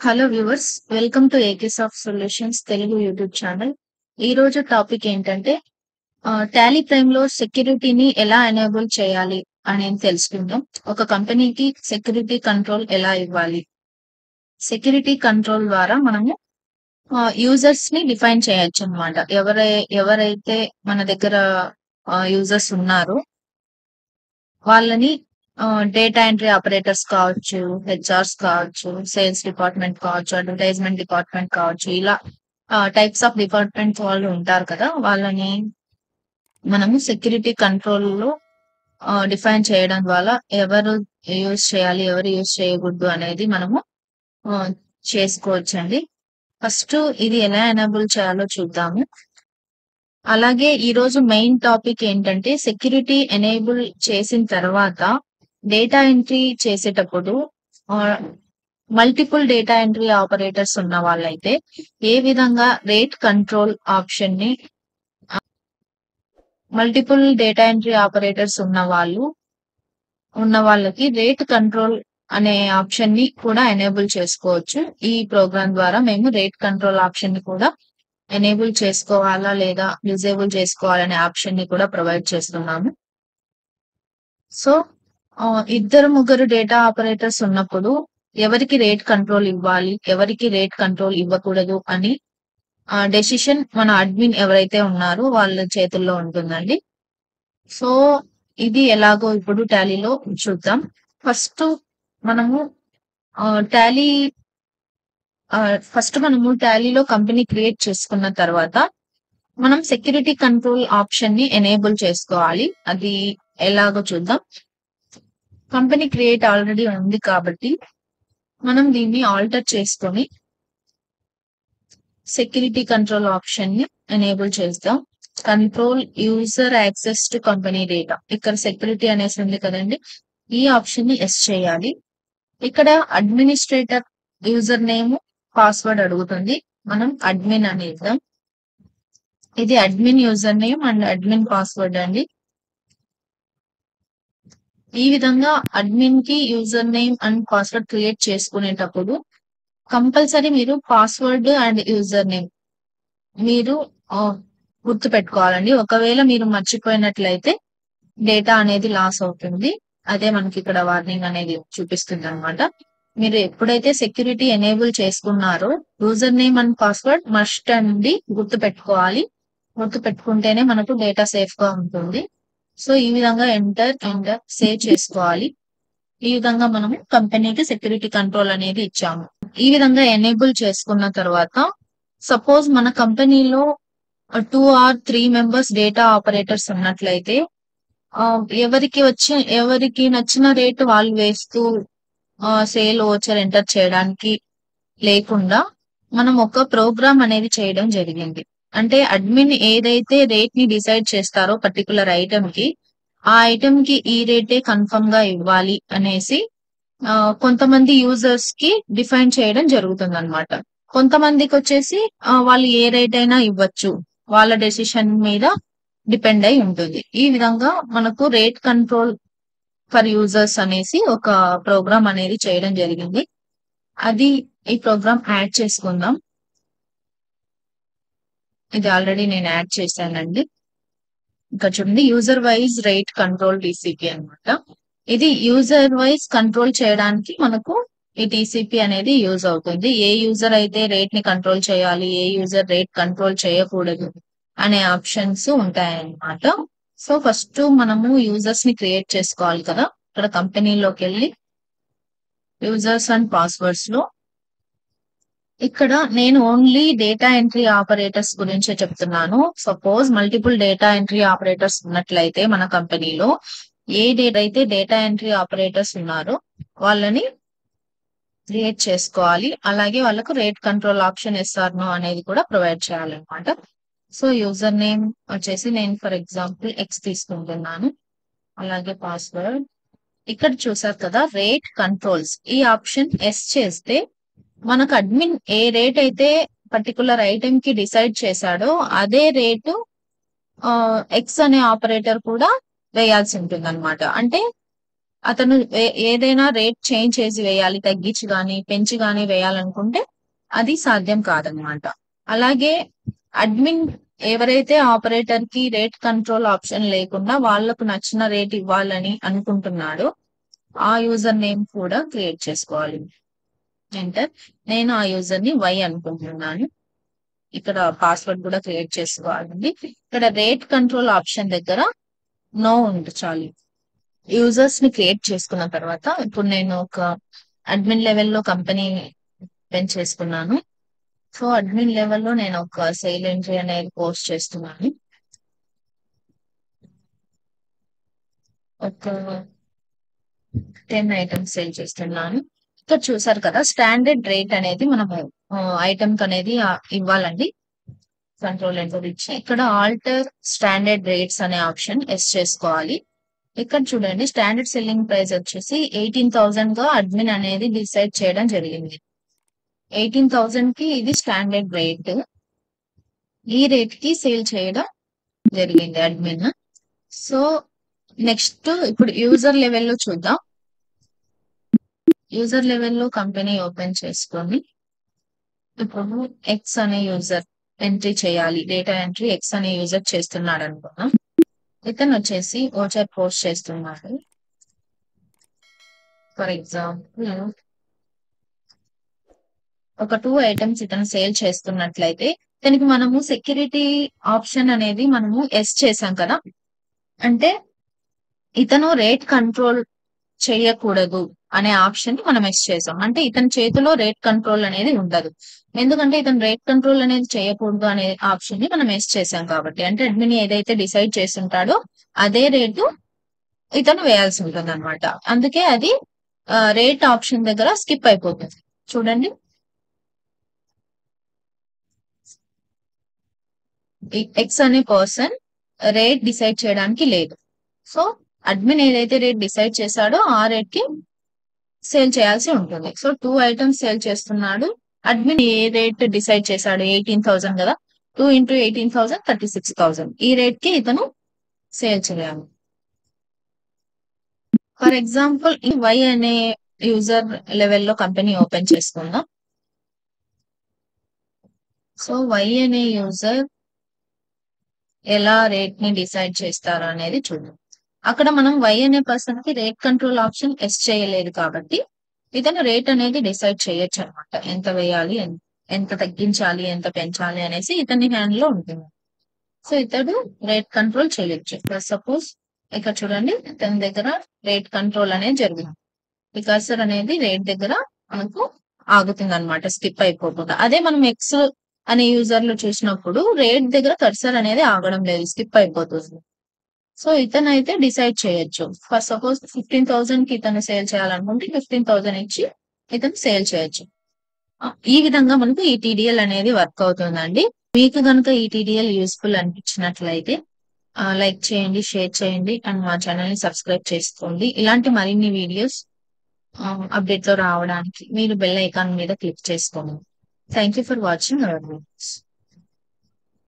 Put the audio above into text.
Hello viewers, welcome to AKSoft Solutions Telugu YouTube channel. ఈ రోజు topic ఏంటంటే టాలీ ప్రైమ్ లో సెక్యూరిటీని ఎలా ఎనేబుల్ చేయాలి అనేది తెలుసుకుందాం. ఒక కంపెనీకి సెక్యూరిటీ కంట్రోల్ ఎలా ఇవ్వాలి, సెక్యూరిటీ కంట్రోల్ ద్వారా మనము యూజర్స్ ని డిఫైన్ చేయొచ్చు అనమాట. ఎవరైతే మన దగ్గర యూజర్స్ ఉన్నారో వాళ్ళని డేటా ఎంట్రీ ఆపరేటర్స్ కావచ్చు, హెచ్ఆర్స్ కావచ్చు, సేల్స్ డిపార్ట్మెంట్ కావచ్చు, అడ్వర్టైజ్మెంట్ డిపార్ట్మెంట్ కావచ్చు, ఇలా టైప్స్ ఆఫ్ డిపార్ట్మెంట్ వాళ్ళు ఉంటారు కదా, వాళ్ళని మనము సెక్యూరిటీ కంట్రోల్ లో డిఫైన్ చేయడం ద్వారా ఎవరు యూజ్ చేయాలి, ఎవరు యూజ్ చేయకూడదు అనేది మనము చేసుకోవచ్చండి. ఫస్ట్ ఇది ఎలా ఎనేబుల్ చేయాలో చూద్దాము. అలాగే ఈ రోజు మెయిన్ టాపిక్ ఏంటంటే సెక్యూరిటీ ఎనేబుల్ చేసిన తర్వాత డేటా ఎంట్రీ చేసేటప్పుడు మల్టిపుల్ డేటా ఎంట్రీ ఆపరేటర్స్ ఉన్న వాళ్ళైతే ఏ విధంగా రేట్ కంట్రోల్ ఆప్షన్ ని, మల్టిపుల్ డేటా ఎంట్రీ ఆపరేటర్స్ ఉన్న వాళ్ళకి రేట్ కంట్రోల్ అనే ఆప్షన్ ని కూడా ఎనేబుల్ చేసుకోవచ్చు. ఈ ప్రోగ్రామ్ ద్వారా మేము రేట్ కంట్రోల్ ఆప్షన్ ని కూడా ఎనేబుల్ చేసుకోవాలా లేదా డిజేబుల్ చేసుకోవాలనే ఆప్షన్ ని కూడా ప్రొవైడ్ చేస్తున్నాము. సో ఇద్దరు ముగ్గురు డేటా ఆపరేటర్స్ ఉన్నప్పుడు ఎవరికి రేట్ కంట్రోల్ ఇవ్వాలి, ఎవరికి రేట్ కంట్రోల్ ఇవ్వకూడదు అని డెసిషన్ మన అడ్మిన్ ఎవరైతే ఉన్నారో వాళ్ళ చేతుల్లో ఉంటుందండి. సో ఇది ఎలాగో ఇప్పుడు టాలీలో చూద్దాం. ఫస్ట్ మనము టాలీలో కంపెనీ క్రియేట్ చేసుకున్న తర్వాత మనం సెక్యూరిటీ కంట్రోల్ ఆప్షన్ ని ఎనేబుల్ చేసుకోవాలి. అది ఎలాగో చూద్దాం. కంపెనీ క్రియేట్ ఆల్రెడీ ఉంది కాబట్టి మనం దీన్ని ఆల్టర్ చేసుకొని సెక్యూరిటీ కంట్రోల్ ఆప్షన్ ని ఎనేబుల్ చేద్దాం. Control user access to company data, ఇక్కడ సెక్యూరిటీ అనేసి ఉంది కదండి, ఈ ఆప్షన్ ని ఎస్ చేయాలి. ఇక్కడ అడ్మినిస్ట్రేటర్ యూజర్ నేమ్ పాస్వర్డ్ అడుగుతుంది, మనం అడ్మిన్ అని ఇద్దాం. ఇది admin user name and admin password అండి. ఈ విధంగా అడ్మిన్ కి user name and password create చేసుకునేటప్పుడు కంపల్సరీ మీరు పాస్వర్డ్ అండ్ యూజర్ నేమ్ మీరు గుర్తు పెట్టుకోవాలండి. ఒకవేళ మీరు మర్చిపోయినట్లయితే డేటా అనేది లాస్ అవుతుంది. అదే మనకి ఇక్కడ వార్నింగ్ అనేది చూపిస్తుంది అనమాట. మీరు ఎప్పుడైతే సెక్యూరిటీ ఎనేబుల్ చేసుకున్నారో user name and password must అండి గుర్తు పెట్టుకోవాలి. గుర్తు పెట్టుకుంటేనే మనకు డేటా సేఫ్ గా ఉంటుంది. సో ఈ విధంగా ఎంటర్ సేవ్ చేసుకోవాలి. ఈ విధంగా మనము కంపెనీకి సెక్యూరిటీ కంట్రోల్ అనేది ఇచ్చాము. ఈ విధంగా ఎనేబుల్ చేసుకున్న తర్వాత సపోజ్ మన కంపెనీలో 2 or 3 మెంబర్స్ డేటా ఆపరేటర్స్ ఉన్నట్లయితే ఎవరికి నచ్చిన రేటు వాళ్ళు వేస్తూ సేల్ ఓచర్ ఎంటర్ చేయడానికి లేకుండా మనం ఒక ప్రోగ్రామ్ అనేది చేయడం జరిగింది. అంటే అడ్మిన్ ఏదైతే రేట్ ని డిసైడ్ చేస్తారో పర్టికులర్ ఐటమ్ కి, ఆ ఐటమ్ కి ఈ రేటే కన్ఫర్మ్ గా ఇవ్వాలి అనేసి కొంతమంది యూజర్స్ కి డిఫైన్ చేయడం జరుగుతుంది అనమాట. కొంతమందికి వచ్చేసి వాళ్ళు ఏ రేట్ అయినా ఇవ్వచ్చు, వాళ్ళ డెసిషన్ మీద డిపెండ్ అయి ఉంటుంది. ఈ విధంగా మనకు రేట్ కంట్రోల్ ఫర్ యూజర్స్ అనేసి ఒక ప్రోగ్రామ్ అనేది చేయడం జరిగింది. అది ఈ ప్రోగ్రామ్ యాడ్ చేసుకుందాం. ఇది ఆల్రెడీ నేను యాడ్ చేశానండి. ఇంకా చూడండి, user wise rate control TCP అనమాట. ఇది యూజర్ వైజ్ కంట్రోల్ చేయడానికి మనకు ఈ టీసీపీ అనేది యూజ్ అవుతుంది. ఏ యూజర్ అయితే రేట్ ని కంట్రోల్ చేయాలి, ఏ యూజర్ రేట్ కంట్రోల్ చేయకూడదు అనే ఆప్షన్స్ ఉంటాయన్నమాట. సో ఫస్ట్ మనము యూజర్స్ ని క్రియేట్ చేసుకోవాలి కదా. ఇక్కడ కంపెనీలోకి వెళ్ళి యూజర్స్ అండ్ పాస్వర్డ్స్ లో ఇక్కడ నేను ఓన్లీ డేటా ఎంట్రీ ఆపరేటర్స్ గురించే చెప్తున్నాను. Suppose multiple data entry operators ఉన్నట్లయితే మన కంపెనీలో డేటా ఎంట్రీ ఆపరేటర్స్ ఉన్నారో వాళ్ళని క్రియేట్ చేసుకోవాలి. అలాగే వాళ్ళకు rate control option yes or no అనేది కూడా ప్రొవైడ్ చేయాలన్నమాట. సో యూజర్ నేమ్ వచ్చేసి నేను ఫర్ ఎగ్జాంపుల్ ఎక్స్ తీసుకుంటున్నాను. అలాగే పాస్వర్డ్ ఇక్కడ చూసారు కదా, రేట్ కంట్రోల్స్ ఈ ఆప్షన్ ఎస్ చేస్తే మనకు అడ్మిన్ ఏ రేట్ అయితే పర్టికులర్ ఐటమ్ కి డిసైడ్ చేశాడో అదే రేటు ఎక్స్ అనే ఆపరేటర్ కూడా వేయాల్సి ఉంటుంది అనమాట. అంటే అతను ఏదైనా రేట్ చేంజ్ చేసి వేయాలి, తగ్గించి గాని పెంచి గాని వేయాలనుకుంటే అది సాధ్యం కాదనమాట. అలాగే అడ్మిన్ ఎవరైతే ఆపరేటర్ కి రేట్ కంట్రోల్ ఆప్షన్ లేకుండా వాళ్ళకు నచ్చిన రేట్ ఇవ్వాలని అనుకుంటున్నాడో ఆ యూజర్ నేమ్ కూడా క్రియేట్ చేసుకోవాలి. ఎంటర్. నేను ఆ యూజర్ ని వై అనుకుంటున్నాను. ఇక్కడ పాస్వర్డ్ కూడా క్రియేట్ చేసుకోవాలండి. ఇక్కడ రేట్ కంట్రోల్ ఆప్షన్ దగ్గర నో ఉంచాలి. యూజర్స్ ని క్రియేట్ చేసుకున్న తర్వాత ఇప్పుడు నేను ఒక అడ్మిన్ లెవెల్లో కంపెనీ ఓపెన్ చేసుకున్నాను. సో అడ్మిన్ లెవెల్లో నేను ఒక సేల్ ఎంట్రీ అనేది పోస్ట్ చేస్తున్నాను. ఒక 10 ఐటమ్స్ సేల్ చేస్తున్నాను. ఇక్కడ చూసారు కదా, స్టాండర్డ్ రేట్ అనేది మనము ఐటమ్ అనేది ఇవ్వాలండి. కంట్రోల్ ఎంటర్ ఇచ్చి ఇక్కడ ఆల్టర్ స్టాండర్డ్ రేట్స్ అనే ఆప్షన్ ఎస్ చేసుకోవాలి. ఇక్కడ చూడండి, స్టాండర్డ్ సెల్లింగ్ ప్రైస్ వచ్చేసి 18,000 గా అడ్మిన్ అనేది డిసైడ్ చేయడం జరిగింది. 18,000 కి ఇది స్టాండర్డ్ రేట్. ఈ రేట్ కి సేల్ చేయడం జరిగింది అడ్మిన్. సో నెక్స్ట్ ఇప్పుడు యూజర్ లెవెల్లో చూద్దాం. యూజర్ లెవెల్లో కంపెనీ ఓపెన్ చేసుకొని ఇప్పుడు ఎక్స్ అనే యూజర్ ఎంట్రీ చేయాలి. డేటా ఎంట్రీ ఎక్స్ అనే యూజర్ చేస్తున్నాడు అనుకున్నాం. ఇతను వచ్చేసి ఓచర్ పోస్ట్ చేస్తున్నాడు. ఫర్ ఎగ్జాంపుల్ ఒక 2 ఐటమ్స్ ఇతను సేల్ చేస్తున్నట్లయితే దీనికి మనము సెక్యూరిటీ ఆప్షన్ అనేది మనము ఎస్ చేసాం కదా, అంటే ఇతను రేట్ కంట్రోల్ చేయకూడదు అనే ఆప్షన్ మనం ఎస్ చేసాం. అంటే ఇతని చేతిలో రేట్ కంట్రోల్ అనేది ఉండదు. ఎందుకంటే ఇతను రేట్ కంట్రోల్ అనేది చేయకూడదు అనే ఆప్షన్ ని మనం ఎస్ చేసాం కాబట్టి, అంటే అడ్మిన్ ఏదైతే డిసైడ్ చేస్తుంటాడో అదే రేటు ఇతను వేయాల్సి ఉంటుంది అనమాట. అందుకే అది రేట్ ఆప్షన్ దగ్గర స్కిప్ అయిపోతుంది. చూడండి, ఎక్స్ అనే పర్సన్ రేట్ డిసైడ్ చేయడానికి లేదు. సో అడ్మిన్ ఏదైతే రేట్ డిసైడ్ చేశాడో ఆ రేట్ కి సేల్ చేయాల్సి ఉంటుంది. సో 2 ఐటమ్స్ సేల్ చేస్తున్నాడు. అడ్మిన్ ఏ రేట్ డిసైడ్ చేశాడు? 18,000 కదా. 2 into 18,000 36,000. ఈ రేట్ కి ఇతను సేల్ చేయాలి. ఫర్ ఎగ్జాంపుల్ ఈ వై అనే యూజర్ లెవెల్లో కంపెనీ ఓపెన్ చేసుకుందాం. సో వై అనే యూజర్ ఎలా రేట్ ని డిసైడ్ చేస్తారు అనేది చూద్దాం. అక్కడ మనం వై అనే పర్సన్ కి రేట్ కంట్రోల్ ఆప్షన్ ఎస్ చేయలేదు కాబట్టి ఇతను రేట్ అనేది డిసైడ్ చేయొచ్చు అనమాట. ఎంత వేయాలి, ఎంత తగ్గించాలి, ఎంత పెంచాలి అనేసి ఇతని హ్యాండ్ లో ఉంటుంది. సో ఇతడు రేట్ కంట్రోల్ చేయొచ్చు. సపోజ్ ఇక్కడ చూడండి, ఇతని దగ్గర రేట్ కంట్రోల్ అనేది జరిగింది. ఈ కర్సర్ అనేది రేట్ దగ్గర మనకు ఆగుతుంది అనమాట, స్కిప్ అయిపోకుండా. అదే మనం ఎక్స్ అనే యూజర్లు చూసినప్పుడు రేట్ దగ్గర కర్సర్ అనేది ఆగడం లేదు, స్కిప్ అయిపోతుంది. సో ఇతను అయితే డిసైడ్ చేయొచ్చు. ఫస్ట్ సపోజ్ 15,000 కి ఇతను సేల్ చేయాలనుకుంటే 15,000 ఇచ్చి ఇతను సేల్ చేయొచ్చు. ఈ విధంగా మనకు ఈ టీడీఎల్ అనేది వర్క్ అవుతుందండి. మీకు కనుక ఈ టీడీఎల్ యూస్ఫుల్ అనిపించినట్లయితే లైక్ చేయండి, షేర్ చేయండి అండ్ మా ఛానల్ ని సబ్స్క్రైబ్ చేసుకోండి. ఇలాంటి మరిన్ని వీడియోస్ అప్డేట్ లో రావడానికి మీరు బెల్ ఐకాన్ మీద క్లిక్ చేసుకోండి. Thank you for watching our videos.